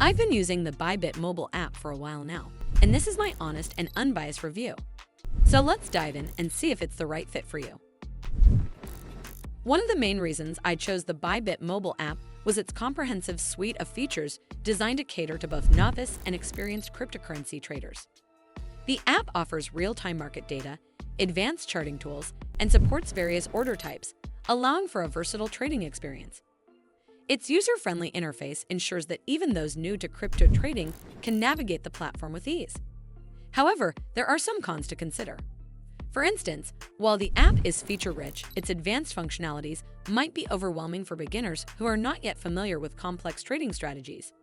I've been using the Bybit mobile app for a while now, and this is my honest and unbiased review. So let's dive in and see if it's the right fit for you. One of the main reasons I chose the Bybit mobile app was its comprehensive suite of features designed to cater to both novice and experienced cryptocurrency traders. The app offers real-time market data, advanced charting tools, and supports various order types, allowing for a versatile trading experience. Its user-friendly interface ensures that even those new to crypto trading can navigate the platform with ease. However, there are some cons to consider. For instance, while the app is feature-rich, its advanced functionalities might be overwhelming for beginners who are not yet familiar with complex trading strategies.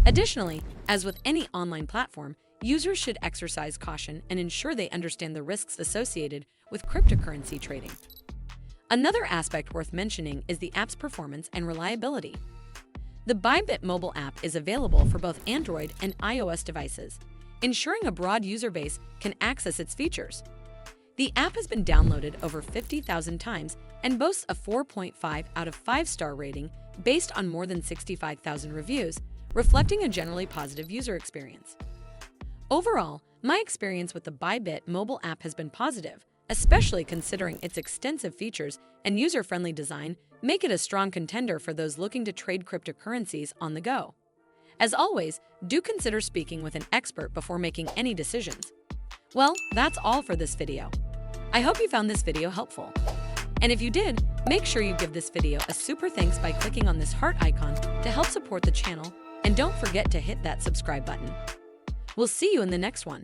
Additionally, as with any online platform, users should exercise caution and ensure they understand the risks associated with cryptocurrency trading. Another aspect worth mentioning is the app's performance and reliability. The Bybit mobile app is available for both Android and iOS devices, ensuring a broad user base can access its features. The app has been downloaded over 50,000 times and boasts a 4.5 out of 5-star rating based on more than 65,000 reviews, reflecting a generally positive user experience. Overall, my experience with the Bybit mobile app has been positive, especially considering its extensive features and user-friendly design make it a strong contender for those looking to trade cryptocurrencies on the go. As always, do consider speaking with an expert before making any decisions. Well, that's all for this video. I hope you found this video helpful. And if you did, make sure you give this video a super thanks by clicking on this heart icon to help support the channel, and don't forget to hit that subscribe button. We'll see you in the next one.